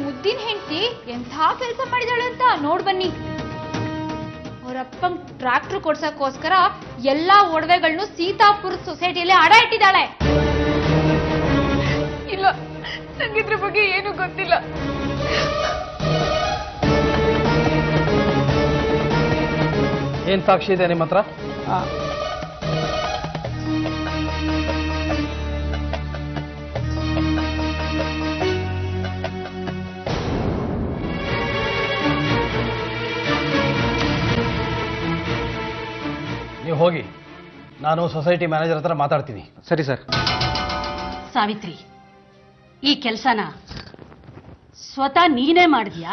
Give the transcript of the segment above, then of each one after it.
ಮುದ್ದಿನ ಹೆಂಡತಿ ಎಂಥ ಕೆಲಸ ಮಾಡಿದಾಳೆ ಅಂತ ನೋಡ್ ಬನ್ನಿ. ಅವರಪ್ಪಂಗ್ ಟ್ರಾಕ್ಟರ್ ಕೊಡ್ಸಕ್ಕೋಸ್ಕರ ಎಲ್ಲಾ ಒಡವೆಗಳನ್ನು ಸೀತಾಪುರ ಸೊಸೈಟಿಯಲ್ಲಿ ಅಡ ಇಟ್ಟಿದ್ದಾಳೆ. ಇಲ್ಲ, ನಂಗಿದ್ರ ಬಗ್ಗೆ ಏನು ಗೊತ್ತಿಲ್ಲ. ಏನ್ ಸಾಕ್ಷಿ ಇದೆ ನಿಮ್ಮ ಹತ್ರ? ನೀವು ಹೋಗಿ, ನಾನು ಸೊಸೈಟಿ ಮ್ಯಾನೇಜರ್ ಹತ್ರ ಮಾತಾಡ್ತೀನಿ. ಸರಿ ಸರ್. ಸಾವಿತ್ರಿ, ಈ ಕೆಲಸನ ಸ್ವತಃ ನೀನೇ ಮಾಡಿದ್ಯಾ,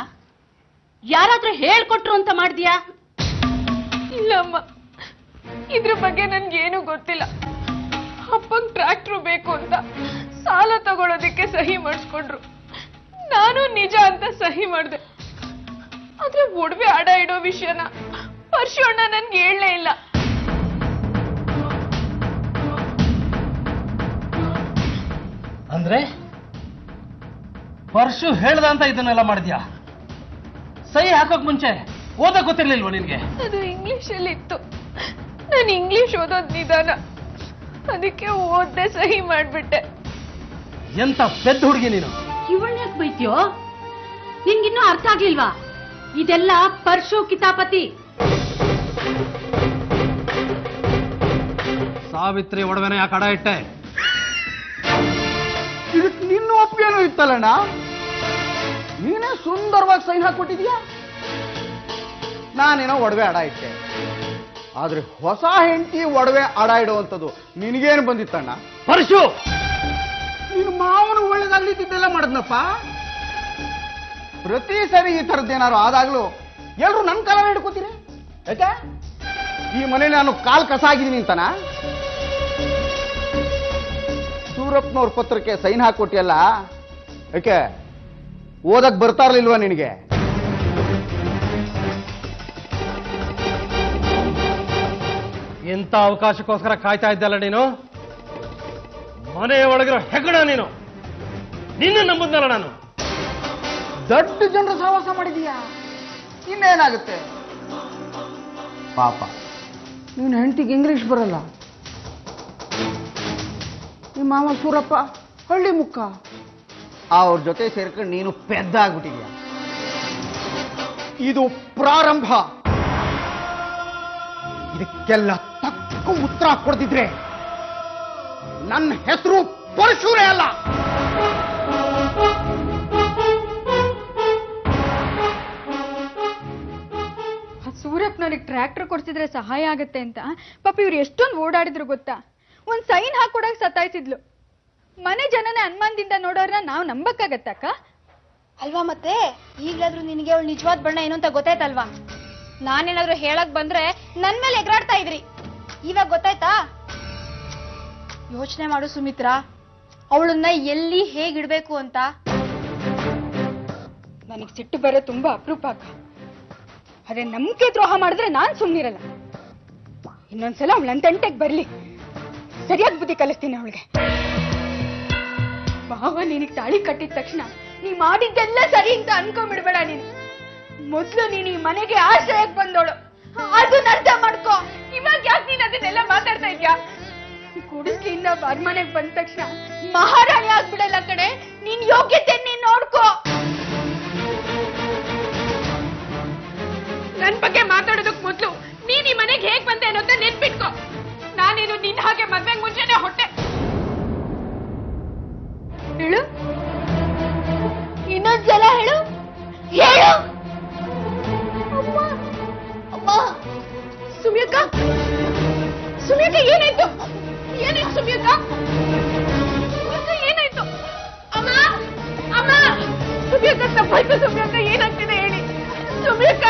ಯಾರಾದ್ರೂ ಹೇಳ್ಕೊಟ್ರು ಅಂತ ಮಾಡಿದ್ಯಾ? ಇಲ್ಲ ಅಮ್ಮ, ಇದ್ರ ಬಗ್ಗೆ ನನ್ಗೇನು ಗೊತ್ತಿಲ್ಲ. ಅಪ್ಪಂಗ್ ಟ್ರಾಕ್ಟರ್ ಬೇಕು ಅಂತ ಸಾಲ ತಗೊಳ್ಳೋದಕ್ಕೆ ಸಹಿ ಮಾಡಿಸ್ಕೊಂಡ್ರು. ನಾನು ನಿಜ ಅಂತ ಸಹಿ ಮಾಡಿದೆ. ಆದ್ರೆ ಒಡವೆ ಅಡ ಇಡೋ ವಿಷಯನ ಪರಶುಣ್ಣ ನನ್ಗೆ ಹೇಳಲೇ ಇಲ್ಲ. ಅಂದ್ರೆ ಪರಶು ಹೇಳ್ದ ಅಂತ ಇದನ್ನೆಲ್ಲ ಮಾಡಿದ್ಯಾ? ಸಹಿ ಹಾಕೋಕ್ ಮುಂಚೆ ಓದಕ್ ಗೊತ್ತಿರ್ಲಿಲ್ವ ನಿನ್ಗೆ? ಅದು ಇಂಗ್ಲಿಷ್ ಅಲ್ಲಿ ಇತ್ತು. ನಾನು ಇಂಗ್ಲಿಷ್ ಓದೋದ್ ನಿಧಾನ, ಅದಕ್ಕೆ ಓದ್ದೆ ಸಹಿ ಮಾಡ್ಬಿಟ್ಟೆ. ಎಂತ ಪೆದ್ದ ಹುಡುಗಿ ನೀನು! ಇವಳನ್ನ ಯಾಕೆ ಬೈತ್ಯೋ? ನಿನ್ಗಿನ್ನೂ ಅರ್ಥ ಆಗ್ಲಿಲ್ವಾ? ಇದೆಲ್ಲ ಪರಶು ಕಿತಾಪತಿ. ಸಾವಿತ್ರಿ ಒಡವೆನ ಯಾಕೆ ಅಡ ಇಟ್ಟೆ? ಇದಕ್ಕೆ ನಿನ್ನ ಒಪ್ಪಿಗೆನೂ ಇತ್ತಲ್ಲಣ್ಣ. ನೀನೇ ಸುಂದರವಾಗಿ ಸೈನ್ ಹಾಕೊಟ್ಟಿದ್ಯಾ. ನಾನೇನೋ ಒಡವೆ ಅಡ ಇಟ್ಟೆ. ಆದ್ರೆ ಹೊಸ ಹೆಂಡತಿ ಒಡವೆ ಅಡ ಇಡುವಂಥದ್ದು ನಿನಗೇನು ಬಂದಿತ್ತಣ್ಣ? ಪರಶು, ನಿನ್ನ ಮಾವನು ಒಳ್ಳೇದಾಗ್ಲಿದ್ದೆಲ್ಲ ಮಾಡದ್ನಪ್ಪ. ಪ್ರತಿ ಸರಿ ಈ ಥರದ್ದೇನಾರು ಆದಾಗ್ಲೂ ಎಲ್ರು ನನ್ನ ಕಾಲ ಹಿಡ್ಕೋತೀರಿ. ಯಾಕೆ ಈ ಮನೇಲಿ ನಾನು ಕಾಲ್ ಕಸ ಆಗಿದ್ದೀನಿ ಅಂತಾನ? ಸೂರಪ್ಪನವ್ರ ಪತ್ರಕ್ಕೆ ಸೈನ್ ಹಾಕೊಟ್ಟಿಯಲ್ಲ, ಯಾಕೆ ಓದಕ್ ಬರ್ತಾ ಇರ್ಲಿಲ್ವಾ ನಿನಗೆ? ಎಂತ ಅವಕಾಶಕ್ಕೋಸ್ಕರ ಕಾಯ್ತಾ ಇದ್ದಲ್ಲ ನೀನು? ಮನೆಯ ಒಳಗಿರೋ ಹೆಗಣ ನೀನು. ನಿನ್ನ ನಂಬುದ್ನಲ್ಲ ನಾನು. ದೊಡ್ಡ ಜನರ ಸಹವಾಸ ಮಾಡಿದೀಯಾ, ಇನ್ನೇನಾಗುತ್ತೆ? ಪಾಪ ನೀನು ಹೆಂಡತಿಗೆ ಇಂಗ್ಲಿಷ್ ಬರಲ್ಲ. ನಿಮ್ಮ ಮಾವ ಸೂರಪ್ಪ ಹಳ್ಳಿ ಮುಕ್ಕ, ಅವ್ರ ಜೊತೆ ಸೇರ್ಕೊಂಡು ನೀನು ಪೆದ್ದ ಆಗ್ಬಿಟ್ಟಿದ್ಯಾ. ಇದು ಪ್ರಾರಂಭ. ಇದಕ್ಕೆಲ್ಲ ತಕ್ಕ ಉತ್ತರ ಕೊಡ್ದಿದ್ರೆ ನನ್ನ ಹೆಸರು ಪರಶುರೇ ಅಲ್ಲ. ಸೂರಪ್ ನನಗೆ ಟ್ರ್ಯಾಕ್ಟರ್ ಕೊಡ್ಸಿದ್ರೆ ಸಹಾಯ ಆಗತ್ತೆ ಅಂತ ಪಾಪ ಇವ್ರು ಎಷ್ಟೊಂದು ಓಡಾಡಿದ್ರು ಗೊತ್ತಾ? ಒಂದ್ ಸೈನ್ ಹಾಕೊಡಕ್ ಸತಾಯಿಸಿದ್ಲು. ಮನೆ ಜನನೇ ಅನುಮಾನದಿಂದ ನೋಡೋರ್ನ ನಾವು ನಂಬಕ್ಕಾಗತ್ತಕ್ಕ ಅಲ್ವಾ? ಮತ್ತೆ ಈಗ್ಲಾದ್ರೂ ನಿನಗೆ ಅವಳು ನಿಜವಾದ ಬಣ್ಣ ಏನು ಅಂತ ಗೊತ್ತಾಯ್ತಲ್ವಾ? ನಾನೇನಾದ್ರೂ ಹೇಳಕ್ ಬಂದ್ರೆ ನನ್ ಮೇಲೆ ಎಗರಾಡ್ತಾ ಇದ್ರಿ. ಇವಾಗ ಗೊತ್ತಾಯ್ತಾ? ಯೋಚನೆ ಮಾಡು ಸುಮಿತ್ರಾ, ಅವಳನ್ನ ಎಲ್ಲಿ ಹೇಗಿಡ್ಬೇಕು ಅಂತ. ನನಗ್ ಸಿಟ್ಟು ಬರೋ ತುಂಬಾ ಅಪರೂಪ ಅಕ್ಕ. ಅದೇ ನಂಬಿಕೆ ದ್ರೋಹ ಮಾಡಿದ್ರೆ ನಾನ್ ಸುಮ್ನಿರಲ್ಲ. ಇನ್ನೊಂದ್ಸಲ ಅವಳನ್ ತಂಟೆಗೆ ಬರ್ಲಿ, ಸರಿಯಾಗಿ ಬುದ್ಧಿ ಕಲಿಸ್ತೀನಿ ಅವಳಿಗೆ. ಭಾವ ನಿನಗ್ ತಾಳಿ ಕಟ್ಟಿದ ತಕ್ಷಣ ನೀ ಮಾಡಿದ್ದೆಲ್ಲ ಸರಿ ಅಂತ ಅನ್ಕೊಂಡ್ಬಿಡ್ಬೇಡ. ನೀನು ಮೊದ್ಲು ನೀನ್ ಈ ಮನೆಗೆ ಆಶ್ರಯಕ್ಕೆ ಬಂದೋಳು, ಅದನ್ನ ಅರ್ಥ ಮಾಡ್ಕೋ. ಇವಾಗ ಯಾಕೆ ನೀನ್ ಅದನ್ನೆಲ್ಲ ಮಾತಾಡ್ತಾ ಇದ್ಯಾ? ಗುಡಿಸ್ಲಿಂದ ಅರಮನೆಗೆ ಬಂದ ತಕ್ಷಣ ಮಹಾರಾಣಿ ಆಗ್ಬಿಡಲ್ಲ ಕಡೆ. ನೀನ್ ಯೋಗ್ಯತೆ ನೀನ್ ನೋಡ್ಕೋ. ನನ್ ಬಗ್ಗೆ ಮಾತಾಡೋದಕ್ ಮೊದ್ಲು ನೀನ್ ಈ ಮನೆಗೆ ಹೇಗ್ ಬಂದೆ ಅನ್ನೋದ ನೆನ್ಪಿಟ್ಕೋ. ನಾನೇನು ನಿನ್ನ ಹಾಗೆ ಮದ್ವೆಗ್ ಮುಂಚೆನೆ ಹೊಟ್ಟೆ. ಹೇಳು, ಇನ್ನೊಂದ್ಸಲ ಹೇಳು. ಹೇಳು ಅಮ್ಮ. ಸುಮ್ಯಕ್ಕ, ಸುಮ್ಯಕ್ಕ ಏನಾಯ್ತು? ಏನಾಯ್ತು ಸುಮ್ಯಕ್ಕ? ಏನಾಯ್ತು? ಅಮ್ಮ, ಅಮ್ಮ, ಸುಮ್ಯಕ್ಕ ತಪ್ಪಾಯ್ತು. ಸುಮ್ಯಕ್ಕ ಏನಾಗ್ತಿದೆ ಹೇಳಿ. ಸುಮ್ಯಕ್ಕ